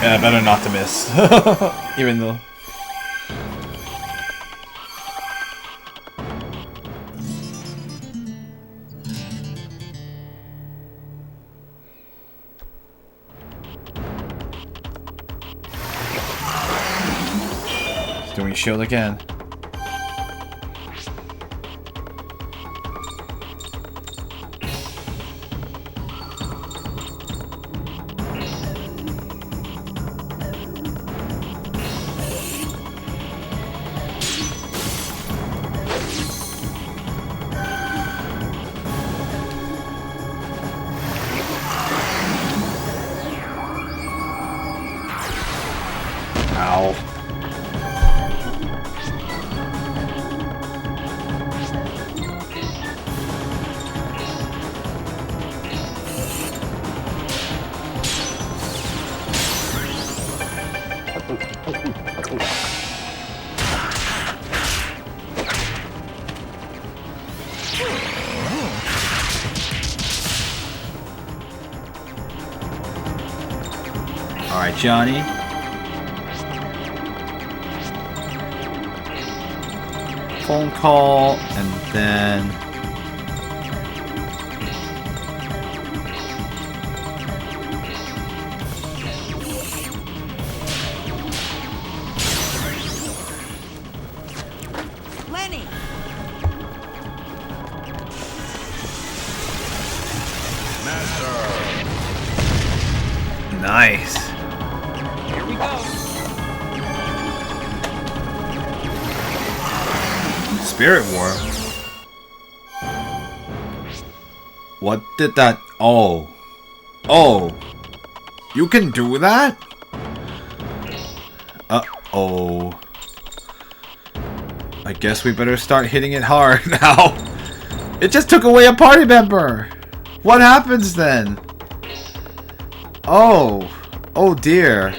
Yeah, better not to miss. Even though. Doing shield again. Ow. Alright, Johnny. Phone call, and then... Lenny! Nice. Here we go! Spirit War? What did that... Oh. Oh. You can do that? Uh-oh. I guess we better start hitting it hard now. It just took away a party member. What happens then? Oh. Oh dear.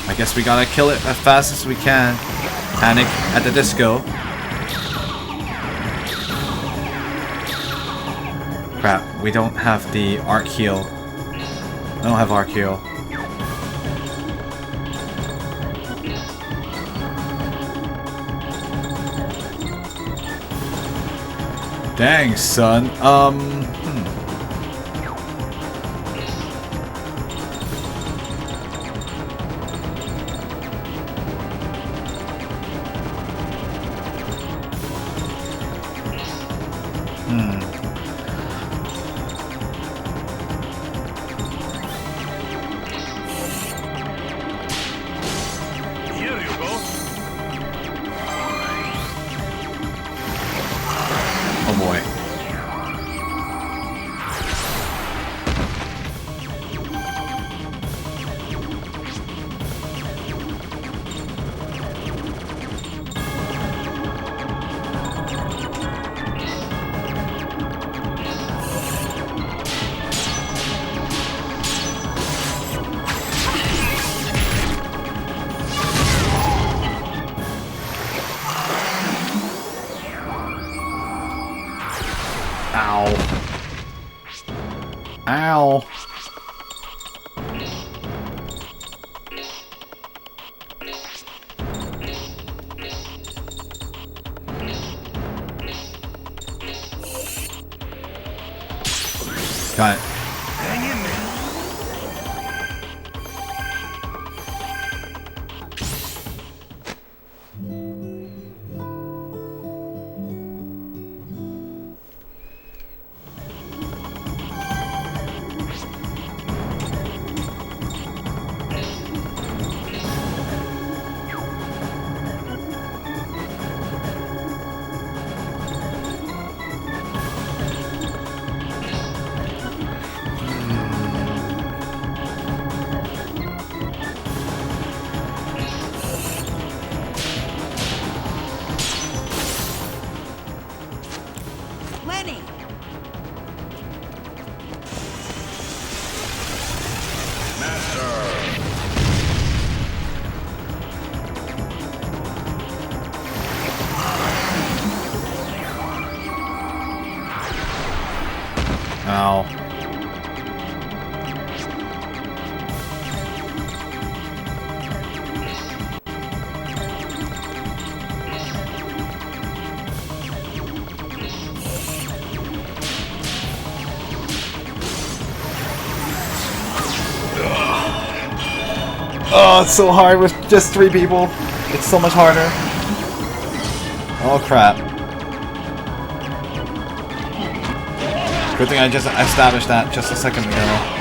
I guess we gotta kill it as fast as we can. Panic at the disco. Crap, we don't have the arc heal. I don't have arc heal. Dang, son. Here you go. Oh boy. Ow. Ow. Got it. Hang in there. Lenny! Ow. Oh, it's so hard with just 3 people. It's so much harder. Oh crap. Good thing I just established that just a second ago.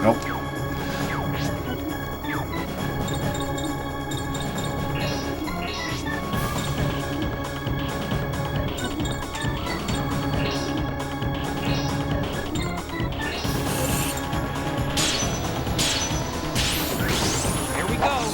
Nope. Here we go.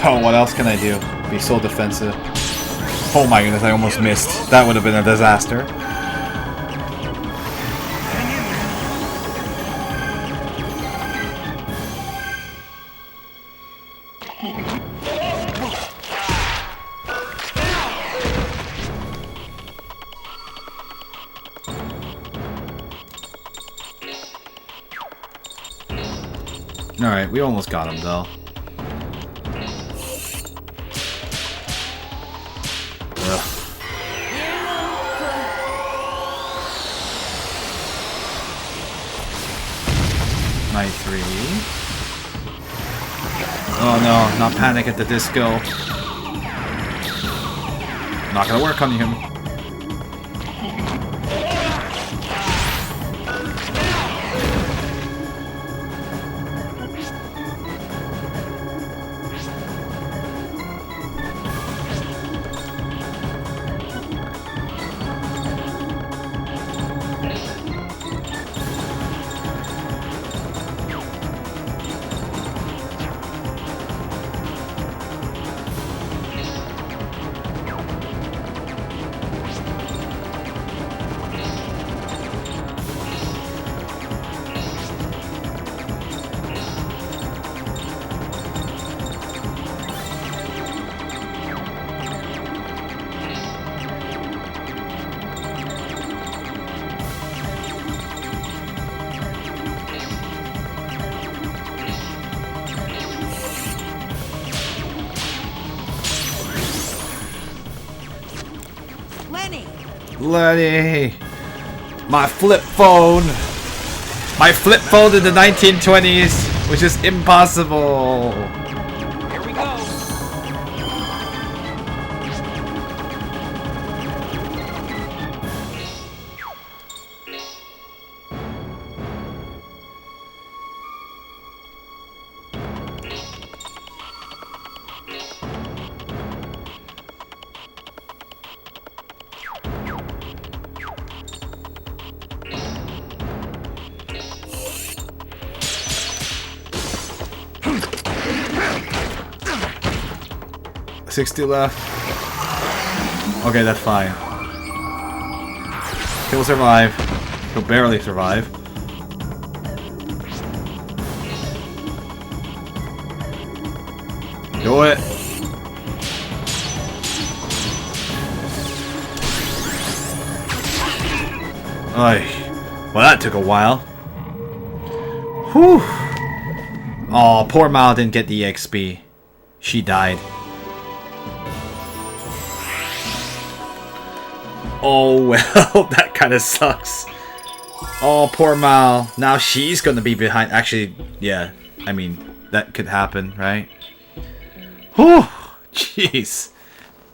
Oh, what else can I do? Be so defensive. Oh my goodness, I almost missed. That would have been a disaster. Alright, we almost got him though. Ugh. Night 3. Oh no, not Panic at the Disco. Not gonna work on him. Lenny! My flip phone! My flip phone in the 1920s, which is impossible! Here we go. $60 left. Okay, that's fine. He'll survive. He'll barely survive. Do it. Ay. Well, that took a while. Whew. Oh, poor Mal didn't get the XP. She died. Oh, well, that kind of sucks. Oh, poor Mal. Now she's gonna be behind. Actually, yeah. I mean, that could happen, right? Whew. Jeez.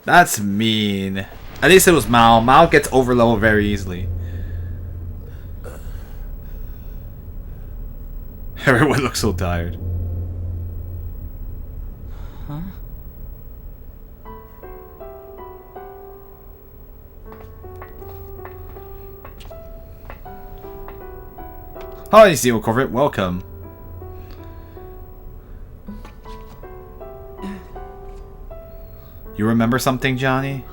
That's mean. At least it was Mal. Mal gets overloaded very easily. Everyone looks so tired. Huh? Hi, Zero Corvette. Welcome. You remember something, Johnny?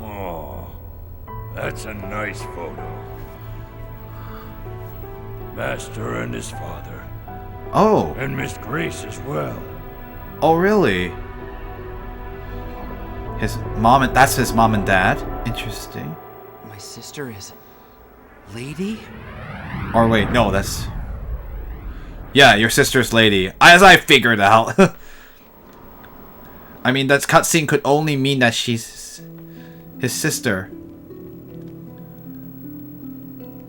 Oh, that's a nice photo. Master and his father. Oh. And Miss Grace as well. Oh, really? His mom and that's his mom and dad? Interesting. My sister is... Lady? Or wait, no, that's... Yeah, your sister's Lady. As I figured out. I mean, that cutscene could only mean that she's his sister.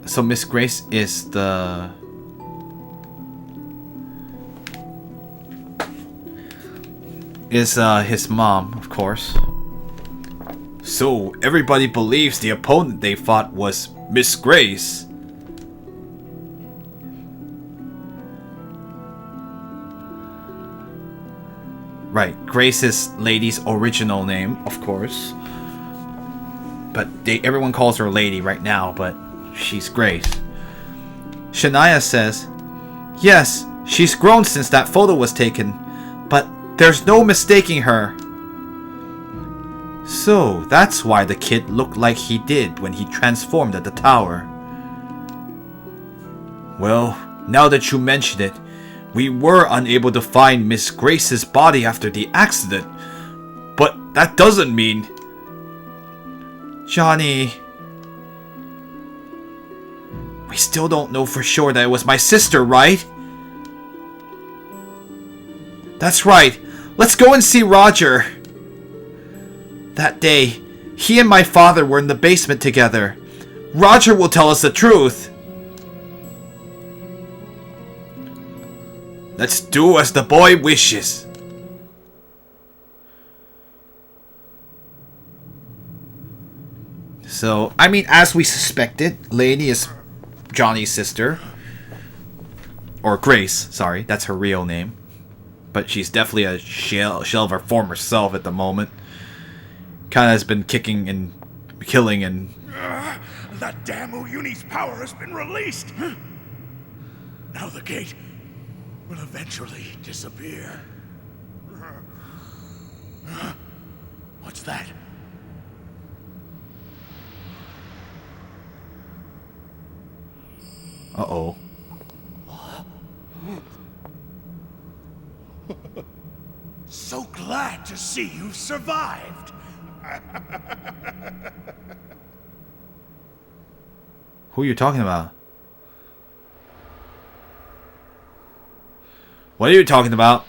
So Miss Grace is the... Is his mom, of course. So everybody believes the opponent they fought was Miss Grace. Right, Grace is Lady's original name, of course. But everyone calls her Lady right now, but she's Grace. Shania says, yes, she's grown since that photo was taken, but there's no mistaking her. So, that's why the kid looked like he did when he transformed at the tower. Well, now that you mention it, we were unable to find Miss Grace's body after the accident. But that doesn't mean... Johnny... We still don't know for sure that it was my sister, right? That's right. Let's go and see Roger. That day, he and my father were in the basement together. Roger will tell us the truth. Let's do as the boy wishes. So, I mean, as we suspected, Lady is Johnny's sister. Or Grace, sorry, that's her real name. But she's definitely a shell of her former self at the moment. Kinda has been kicking and killing and... That damn Uyuni's power has been released! Now the gate will eventually disappear. What's that? Uh-oh. So glad to see you've survived. Who are you talking about? What are you talking about?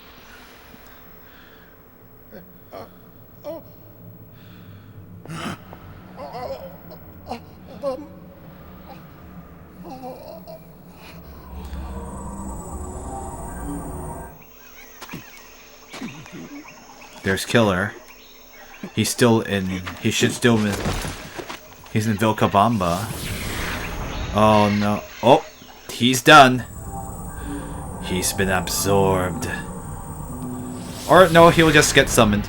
There's Killer. He's still in... He should still be... He's in Vilcabamba. Oh no. Oh! He's done. He's been absorbed. Or no, he'll just get summoned.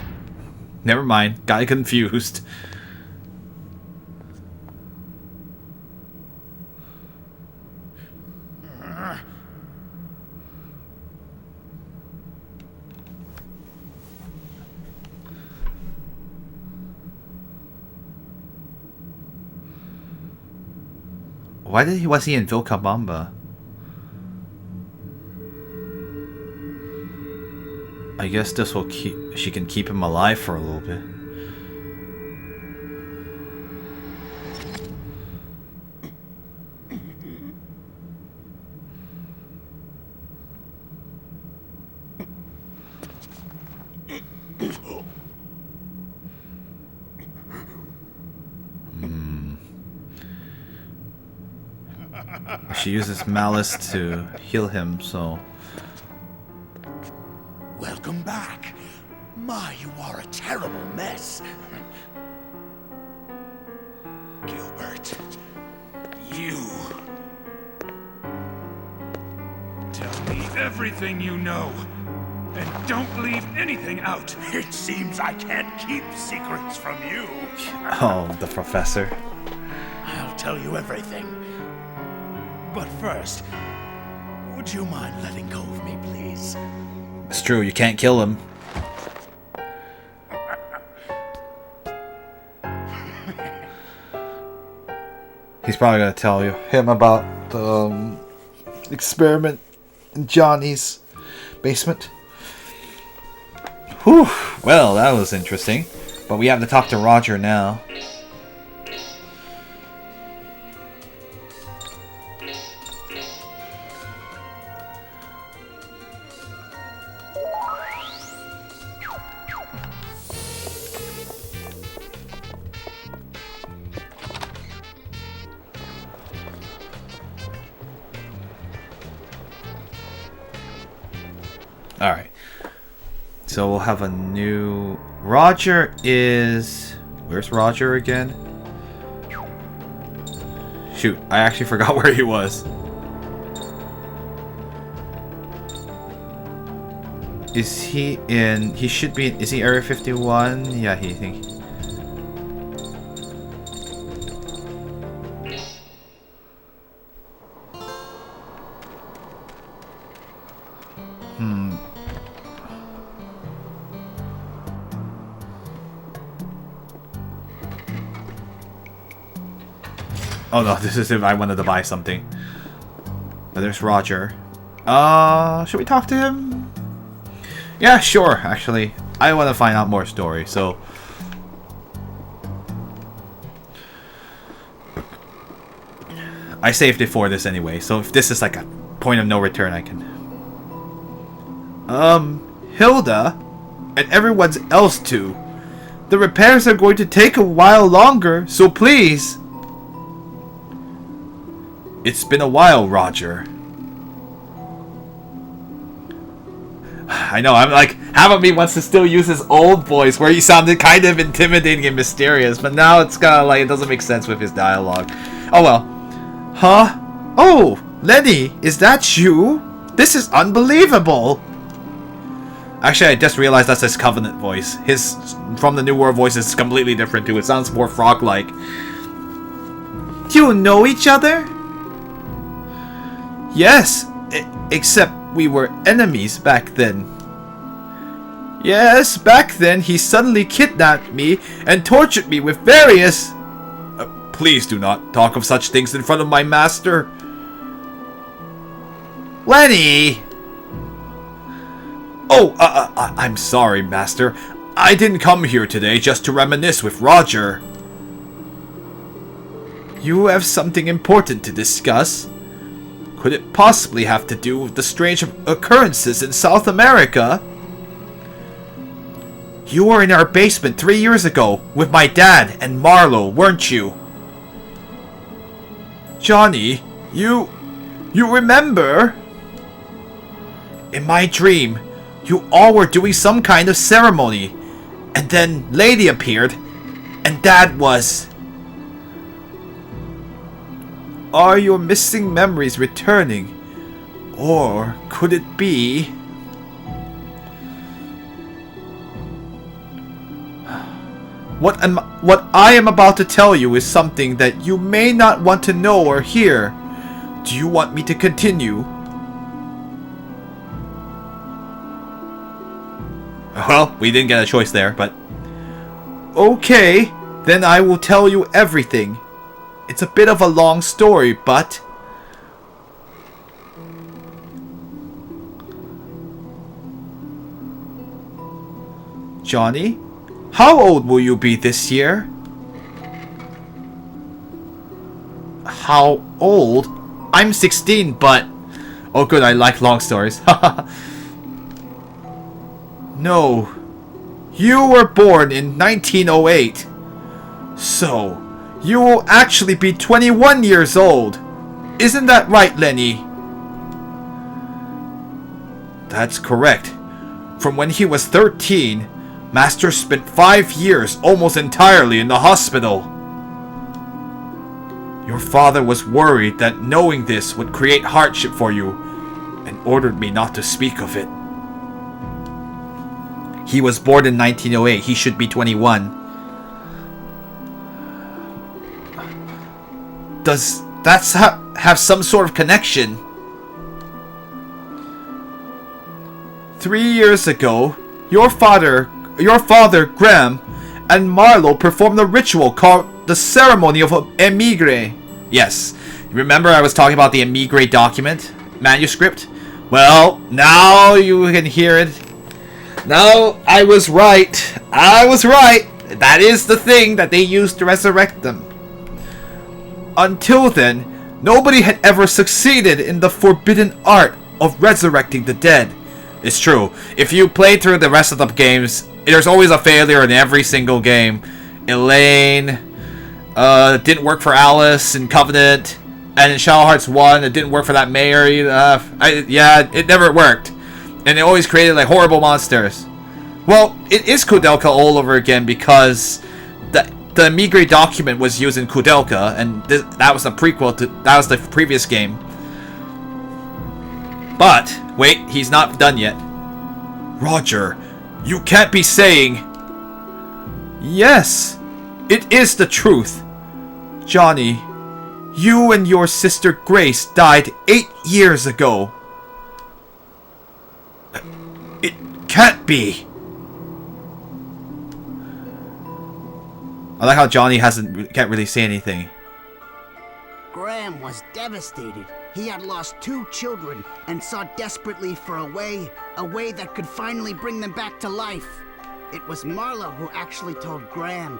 Never mind. Got confused. Why was he in Vilcabamba? A I guess this will she can keep him alive for a little bit. She uses malice to heal him, so... Welcome back. My, you are a terrible mess. Gilbert, you... Tell me everything you know, and don't leave anything out. It seems I can't keep secrets from you. Oh, the professor. I'll tell you everything. But first, would you mind letting go of me, please? It's true, you can't kill him. He's probably gonna tell him about the experiment in Johnny's basement. Whew, well, that was interesting. But we have to talk to Roger now. Alright. So we'll have a new... Roger is... Where's Roger again? Shoot, I actually forgot where he was. Is he in... He should be... Is he Area 51? Yeah, he think... Oh no, this is if I wanted to buy something. But there's Roger. Should we talk to him? Yeah, sure, actually. I want to find out more story, so... I saved it for this anyway, so if this is like a point of no return, I can... Hilda? And everyone else too. The repairs are going to take a while longer, so please... It's been a while, Roger. I know, I'm like, half of me wants to still use his old voice where he sounded kind of intimidating and mysterious, but now it's kind of like, it doesn't make sense with his dialogue. Oh well. Huh? Oh, Lenny, is that you? This is unbelievable. Actually, I just realized that's his Covenant voice. His, from the New World voice is completely different too. It sounds more frog-like. You know each other? Yes, except we were enemies back then. Yes, back then he suddenly kidnapped me and tortured me with various... please do not talk of such things in front of my master. Lenny! Oh, I'm sorry, master. I didn't come here today just to reminisce with Roger. You have something important to discuss? Could it possibly have to do with the strange occurrences in South America? You were in our basement 3 years ago with my dad and Marlowe, weren't you? Johnny, you remember? In my dream, you all were doing some kind of ceremony, and then Lady appeared, and Dad was... Are your missing memories returning? Or could it be... What I am about to tell you is something that you may not want to know or hear. Do you want me to continue? Well, we didn't get a choice there, but... Okay, then I will tell you everything. It's a bit of a long story, but... Johnny, how old will you be this year? How old? I'm 16, but... Oh good, I like long stories. No. You were born in 1908. So, you will actually be 21 years old. Isn't that right, Lenny? That's correct. From when he was 13, Master spent 5 years almost entirely in the hospital. Your father was worried that knowing this would create hardship for you and ordered me not to speak of it. He was born in 1908. He should be 21. Does that have some sort of connection? 3 years ago, your father Graham and Marlowe performed a ritual called the Ceremony of Emigre. Yes, remember I was talking about the Emigre document manuscript? Well, now you can hear it. No, I was right. I was right. That is the thing that they used to resurrect them. Until then, nobody had ever succeeded in the forbidden art of resurrecting the dead. It's true. If you play through the rest of the games, there's always a failure in every single game. Elaine, didn't work for Alice in Covenant, and in Shadow Hearts 1, it didn't work for that mayor either. Yeah, it never worked. And it always created like horrible monsters. Well, it is Kudelka all over again because the Emigre document was used in Kudelka, and that was the prequel to that was the previous game. But wait, he's not done yet. Roger, you can't be saying. Yes, it is the truth. Johnny, you and your sister Grace died 8 years ago. It can't be. I like how Johnny can't really say anything. Graham was devastated. He had lost 2 children and sought desperately for a way that could finally bring them back to life. It was Marlowe who actually told Graham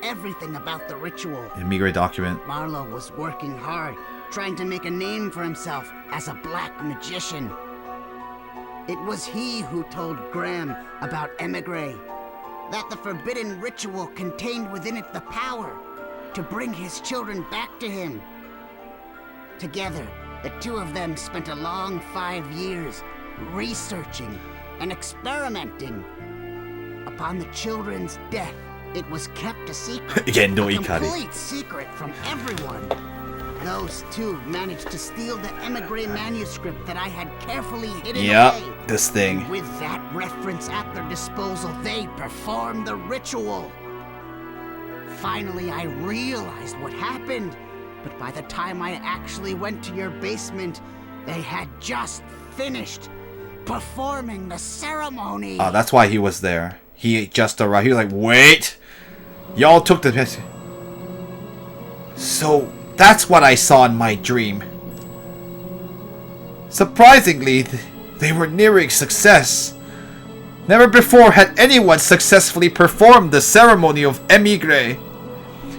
everything about the ritual. Emigre document. Marlowe was working hard, trying to make a name for himself as a black magician. It was he who told Graham about Emigre, that the forbidden ritual contained within it the power to bring his children back to him. Together, the 2 of them spent a long 5 years researching and experimenting. Upon the children's death, it was kept a secret. Gendo A Ikari. complete secret from everyone. Those 2 managed to steal the Emigre manuscript that I had carefully hidden away. This thing. And with that reference at their disposal, they performed the ritual. Finally, I realized what happened. But by the time I actually went to your basement, they had just finished performing the ceremony. That's why he was there. He just arrived. He was like, wait. Y'all took the piss. So, that's what I saw in my dream. Surprisingly, they were nearing success. Never before had anyone successfully performed the ceremony of Emigre.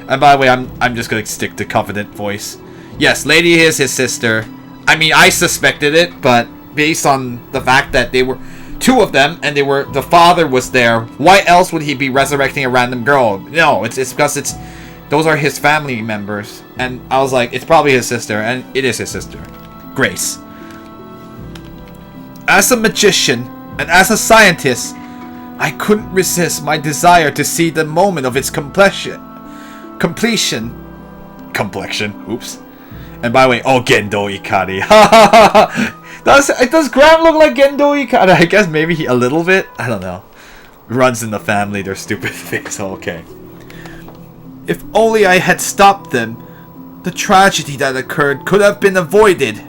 And by the way, I'm just gonna stick to Covenant voice. Yes, Lady is his sister. I mean, I suspected it, but based on the fact that they were 2 of them and the father was there, why else would he be resurrecting a random girl? No, it's because those are his family members. And I was like, it's probably his sister, and it is his sister, Grace. As a magician and as a scientist, I couldn't resist my desire to see the moment of its completion. Oops. And by the way, oh, Gendo Ikari. Does Graham look like Gendo Ikari? I guess maybe a little bit. I don't know. Runs in the family, their stupid face. Okay. If only I had stopped them, the tragedy that occurred could have been avoided.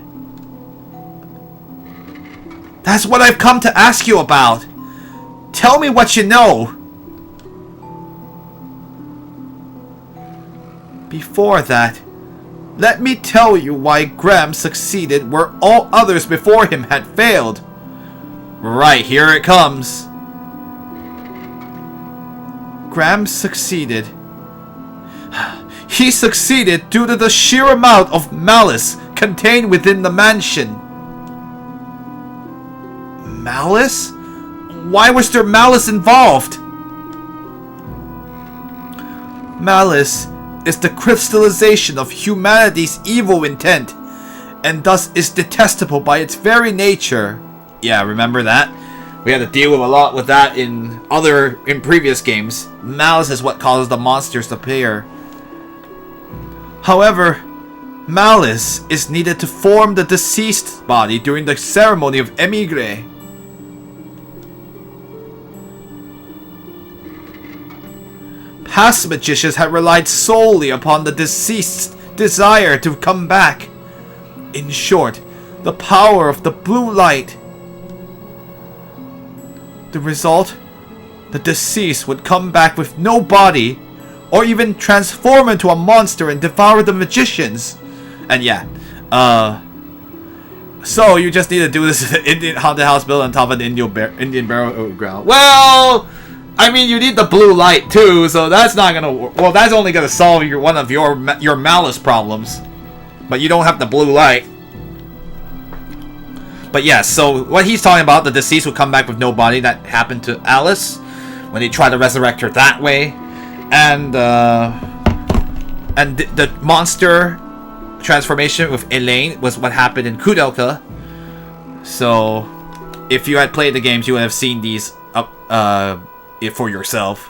That's what I've come to ask you about. Tell me what you know. Before that, let me tell you why Graham succeeded where all others before him had failed. Right, here it comes. Graham succeeded. He succeeded due to the sheer amount of malice contained within the mansion. Malice? Why was there malice involved? Malice is the crystallization of humanity's evil intent, and thus is detestable by its very nature. Yeah, remember that? We had to deal with a lot with that in previous games. Malice is what causes the monsters to appear. However, malice is needed to form the deceased body during the ceremony of Emigre. Past magicians had relied solely upon the deceased's desire to come back. In short, the power of the blue light. The result? The deceased would come back with no body, or even transform into a monster and devour the magicians. And yeah, so you just need to do this Indian haunted house built on top of an Indian burial ground. Well, I mean, you need the blue light too, so that's not gonna work. Well, that's only gonna solve one of your malice problems, but you don't have the blue light. But yeah, so what he's talking about, the deceased will come back with no body. That happened to Alice when they tried to resurrect her that way, and the monster transformation with Elaine was what happened in Kudelka. So if you had played the games, you would have seen these for yourself.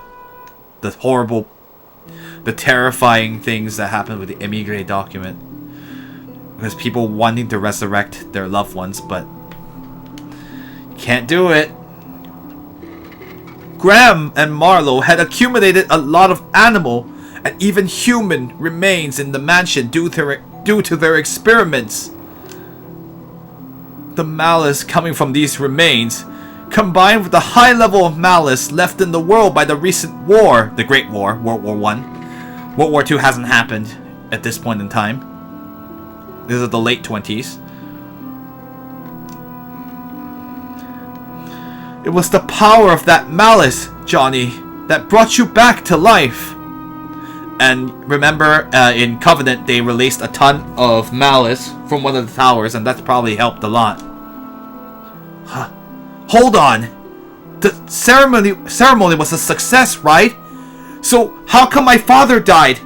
The horrible, the terrifying things that happened with the Emigre document. Because people wanting to resurrect their loved ones, but can't do it. Graham and Marlowe had accumulated a lot of animal and even human remains in the mansion due to their experiments. The malice coming from these remains, combined with the high level of malice left in the world by the recent war, the Great War, World War I. World War II hasn't happened at this point in time. This is the late 20s. It was the power of that malice, Johnny, that brought you back to life. And remember, in Covenant, they released a ton of malice from one of the towers, and that's probably helped a lot. Huh. Hold on. The ceremony was a success, right? So how come my father died?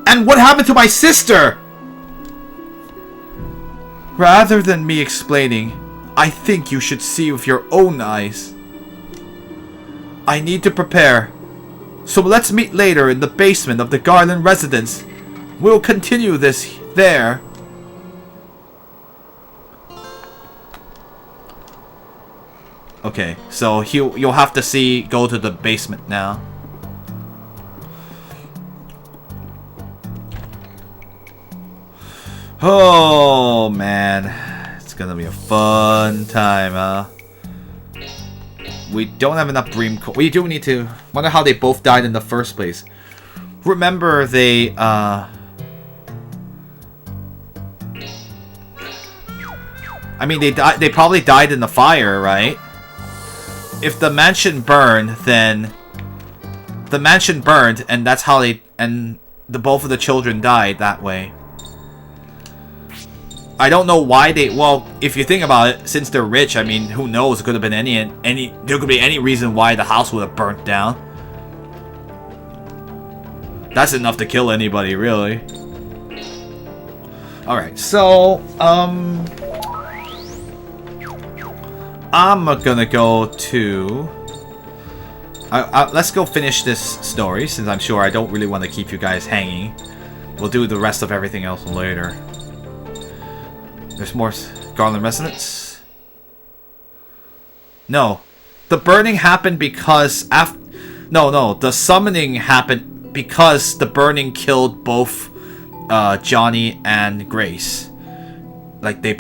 And what happened to my sister? Rather than me explaining, I think you should see with your own eyes. I need to prepare. So let's meet later in the basement of the Garland residence. We'll continue this there. Okay, so you'll have to go to the basement now. Oh man, it's gonna be a fun time, huh? We don't have enough Bream Core. We do need to. Wonder how they both died in the first place. Remember, they I mean, they probably died in the fire, right? If the mansion burned, then the mansion burned, and that's how both of the children died that way. I don't know why well, if you think about it, since they're rich, I mean, who knows? It could have been there could be any reason why the house would have burnt down. That's enough to kill anybody, really. Alright, so, I'm gonna go to... let's go finish this story, since I'm sure I don't really want to keep you guys hanging. We'll do the rest of everything else later. There's more Garland Resonance. No. The burning happened because No, the summoning happened because the burning killed both Johnny and Grace. Like, they